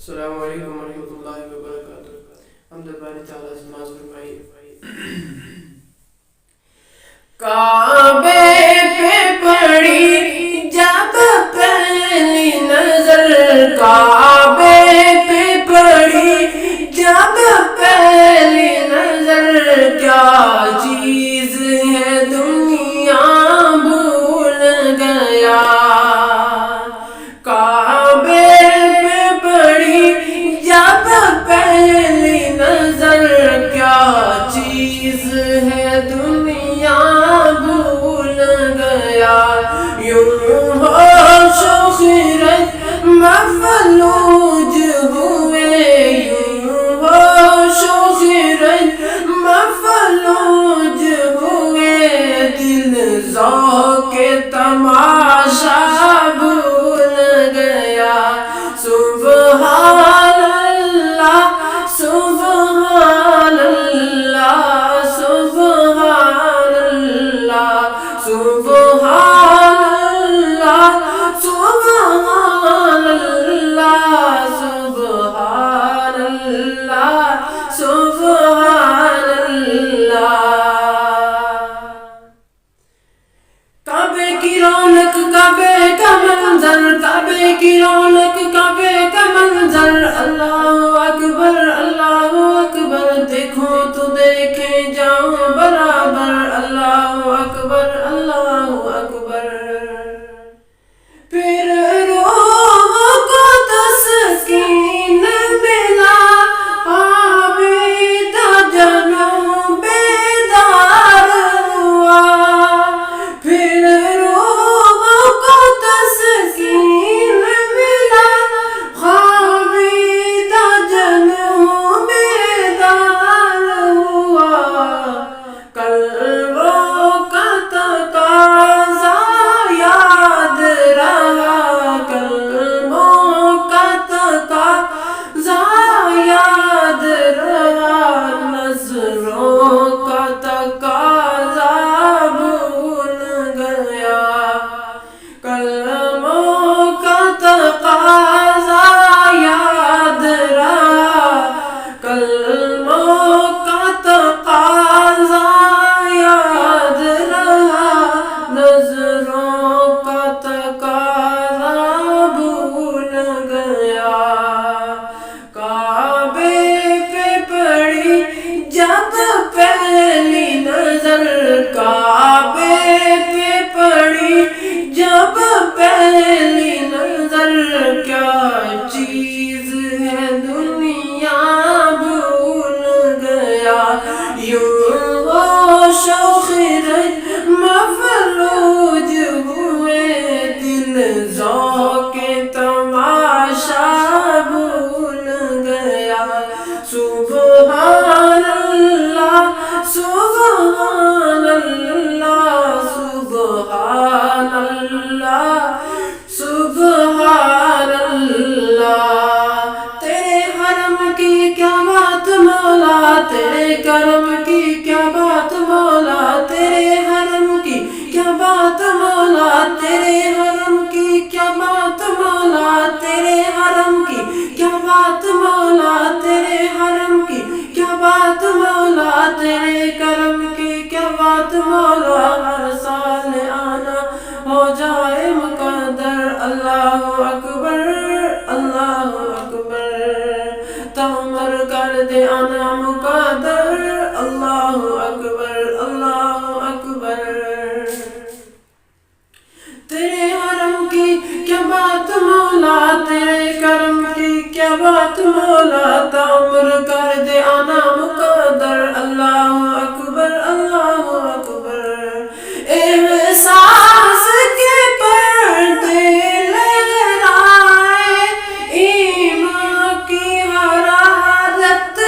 السلام علیکم ورحمۃ اللہ وبرکاتہ. حمد باری تعالیٰ سے ناز فرمائیے. کعبے پہ پڑی جب پہلی نظر، کعبے پہ پڑی جب پہلی نظر، کیا چیز ہے دنیا بھول گیا. کعبے پہ پڑی جب پہلی نظر، کیا چیز ہے دنیا بھول گیا. یوں ہوش و خرد مفلوج ہوئے، یوں ہوش و خرد مفلوج ہوئے، دل ذوق تماشا بھول گیا. سبحان اللہ سبحان اللہ سبحان اللہ سبحان اللہ سبحان اللہ سبحان اللہ سبحان اللہ. کعبے کی رونق کعبے کا منظر، کعبے کی رونق کعبے کا منظر، اللہ اکبر اللہ اکبر. دیکھو تو دیکھے جاؤں برابر، اللہ اکبر اللہ اکبر. پھر روح کو تسکین ملا، عابدہ جنوں بیدار ہوا. پھر روح کو تسکین ملا، عابدہ جنوں بیدار ہوا. قلبوں کا تقاضا یاد رہا، قلبوں کا تقاضا یاد رہا، نظروں کا تقاضا بھول گیا. قلبوں کا تقاضا یاد رہا، قلبوں کا تقاضا یاد رہا، نظروں کا تقاضا بھول گیا. کعبے پہ پڑی جب پہلی نظر، کعبے پہ پڑی جب پہلی نظر، کیا چیز ہے دنیا بھول گیا. یوں ہوش و خرد مفلوج ہوئے، دل ذوق تماشا بھول گیا. سبحان اللہ سبحان اللہ سبحان اللہ سبحان اللہ. تیرے حرم کی کیا بات مولا، تیرے کرم کی کیا بات مولا، تیرے حرم کی کیا بات مولا، تیرے حرم کی کیا بات مولا، تیرے حرم کی کیا بات مولا، تیرے حرم کی کیا بات مولا، تیرے کرم کی کیا بات مولا. ہر سال آنا ہو جائے مقدر، اللہ اکبر اللہ اکبر. تعمر کر دے آنا مقدر، اللہ اکبر اللہ اکبر. تیرے حرم کی کیا بات مولا، تیرے کرم کی کیا بات مولا، تعمر کر دے آنا مقدر، اللہ اکبر اللہ اکبر. احساس کے پردے لہرائے، ایمان کی حرارت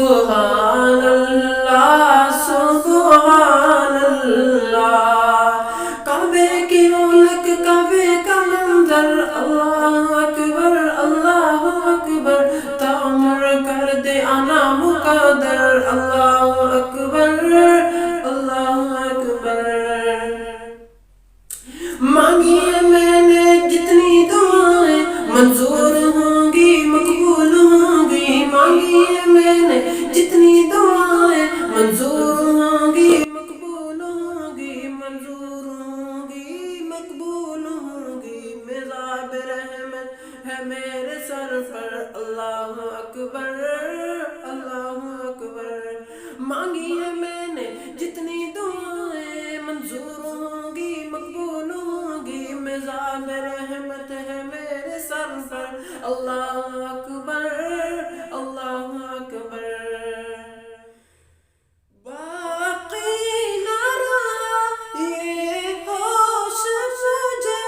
سبحان اللہ سبحان اللہ، کعبے کی رونق کعبے کا منظر، اللہ اکبر اللہ اکبر، تعمیر کر دے آنا مقدر، اللہ اکبر اللہ اکبر۔ مانگی ہے میں نے جتنی دعائیں، منظور ہوں گی مقبول ہوں گی، مانگی ہے میں نے جتنی دعائیں، منظور ہوں گی مقبول ہوں گی، منظور ہوں گی مقبول ہوں گی، مزاب رحمت ہے میرے سر پر، اللہ اکبر اللہ اکبر۔ مانگی ہے میں نے جتنی دعائیں، منظور ہوں گی مقبول ہوں گی، مزاب رحمت ہے میرے سر پر، اللہ اکبر اللہ اکبر۔ باقی نہ رہا یہ ہوش مجھے،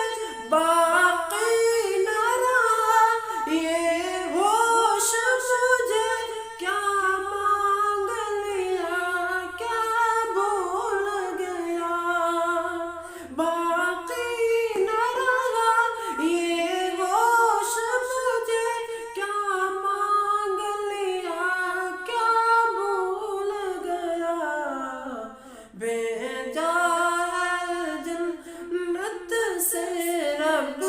باقی نہ رہا یہ ہوش مجھے، کیا مانگ لیا کیا بھول گیا، باقی نہ رہا یہ ہوش مجھے، کیا مانگ لیا کیا بھول گیا، بھیجا ہے جنت سے رب